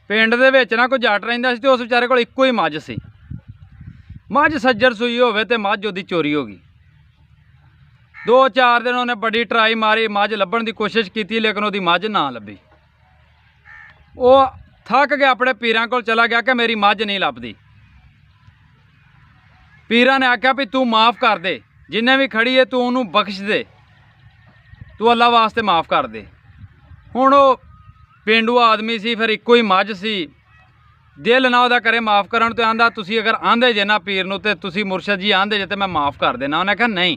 ਪਿੰਡ ਦੇ ਵਿੱਚ ਨਾ ਕੋਈ ਜੱਟ ਰਹਿੰਦਾ ਸੀ ਤੇ ਉਸ ਵਿਚਾਰੇ ਕੋਲ ਇੱਕੋ ਹੀ ਮੱਝ ਸੀ। ਮੱਝ ਸੱਜਰ ਸੂਈ ਹੋਵੇ ਤੇ ਮੱਝ ਉਹਦੀ ਚੋਰੀ ਹੋ ਗਈ। 2-4 ਦਿਨ ਉਹਨੇ बड़ी ट्राई मारी, मझ लभण की कोशिश की, लेकिन उसकी मझ ना लभी। वो थक गया, अपने पीरां कोल चला गया कि मेरी मझ नहीं लभदी। पीरां ने आख्या भी तू माफ़ कर दे, जिन्हें भी खड़ी है तू उन्होंने बख्श दे, तू अल्लाह वास्ते माफ़ कर दे। हुण वो पेंडू आदमी सी, फिर इक्को ही मझ सी, दिल ना उहदा करे माफ़ करन ते आंदा तुसी अगर आंदे जे ना पीर नूं ते तुसी मुर्शद जी आंदे जे ते मैं माफ़ कर देना। उन्हें कहा नहीं,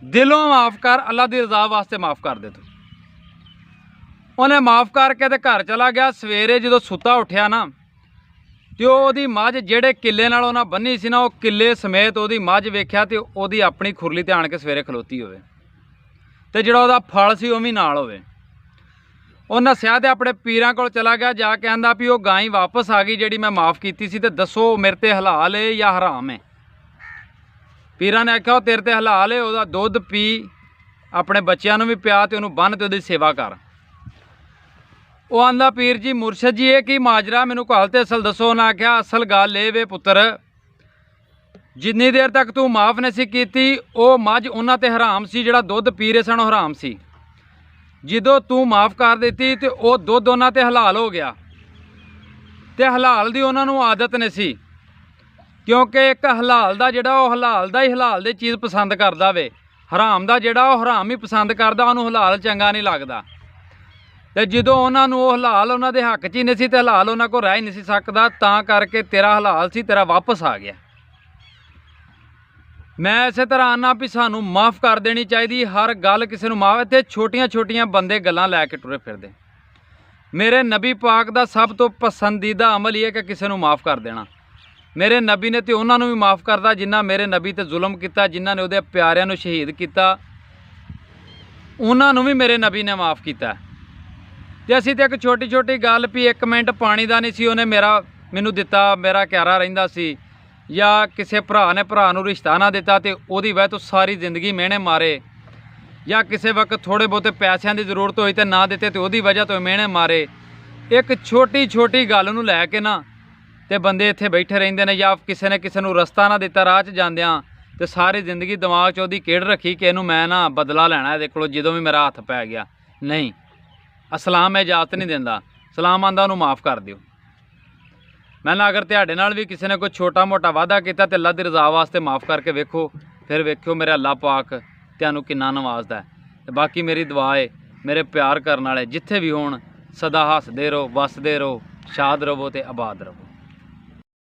दिलों माफ़ कर, अल्लाह की रज़ा वास्ते माफ़ कर दे तू। उन्हें माफ़ करके ते घर चला गया। सवेरे जो सुता उठ्या ना तो ओहदी मझ जेड़े किले नाल उन्हां बन्नी सी ना, वो किले समेत ओहदी मझ वेख्या ते ओहदी अपनी खुरली ते आण के सवेरे खलोती होवे ते जिहड़ा ओहदा फल सी ओह भी नाल होवे। उह नस्सिया ते अपने पीरां कोल चला गया, जाके आंदा भी वो गाय वापस आ गई जिहड़ी मैं माफ़ कीती सी, ते दसो मेरे ते हलाल है या हराम है। पीरां ने आख्या तेरे ते हलाल है, उहदा दुध पी, अपने बच्चों भी पिया ते उहनूं बन ते उहदी सेवा कर। वो आंदा पीर जी मुर्शद जी ये की माजरा, मैनूं गल ते असल दसो। उन्हें आख्या असल गल ये वे पुत्र, जिन्नी देर तक तू माफ़ नहीं सी कीती वो मझ उन्हां ते हराम सी, जिहड़ा दुध पी रहे सन हराम सी। जदों तू माफ़ कर दी तो वह दुध उन्हां ते हलाल हो गया, ते हलाल दी उन्हां नूं आदत नहीं सी, क्योंकि एक हलाल दा जिहड़ा वो हलाल दा ही हलाल दी चीज़ पसंद करदा वे, हराम दा जिहड़ा वो हराम ही पसंद करदा, उहनूं हलाल चंगा नहीं लगदा। ते जदों उन्हां नूं वो हलाल उन्हां दे हक च ही नहीं सी ते हलाल उन्हां कोल रह ही नहीं सी सकदा, तां करके तेरा हलाल सी तेरा वापस आ गया। मैं इस तरह आना भी सानू माफ़ कर देनी चाहिए, हर गल किसी नूं माफ़, ते छोटियां छोटियां बंदे गल्लां लैके टुरे फिरदे। मेरे नबी पाक दा सब तो पसंदीदा अमल ये कि किसी नूं माफ़ कर देना। मेरे नबी ने तो उन्होंने भी माफ़ करता जिन्हें मेरे नबी ते जुल्म किया, जिन्होंने उहदे प्यारिਆਂ ਨੂੰ शहीद किया, उन्होंने भी मेरे नबी ने माफ़ किया। तो असीं तो एक छोटी छोटी गल भी 1 मिनट पानी का नहीं सी उन्हें मैनू दिता, मेरा क्यारा रहिंदा सी, या किसी भरा ने भरा नूं रिश्ता ना दिता तो उहदी वजह तो सारी जिंदगी मेहने मारे, या किसी वक्त थोड़े बहुते पैसों की जरूरत हुई तो ना दिते तो उहदी वजह तो मेहने मारे। एक छोटी छोटी गल नूं लैके ना ते बंदे इत्थे बैठे रहिंदे ने, या किसी ने किसी नूं रस्ता ना दिता राह च जांदियां ते सारी जिंदगी दिमाग च उहदी किड़ रखी कि इहनूं मैं ना बदला लैणा इहदे कोलों जदों भी मेरा हत्थ पै गया। नहीं, इस्लाम इजाजत नहीं दिंदा। इस्लाम आंदा उहनूं माफ़ कर दिओ। मैं ना अगर तुहाडे नाल भी किसी ने कोई छोटा मोटा वादा किया तो अल्लाह दी रज़ा वास्ते माफ़ करके वेखो, फिर वेखियो मेरा अल्लाह पाक तुहानूं किन्ना नवाजदा है। ते बाकी मेरी दुआ है मेरे प्यार करन वाले जिथे भी होण सदा हसदे रहो, वसदे रहो, शाद रहो ते आबाद रहो।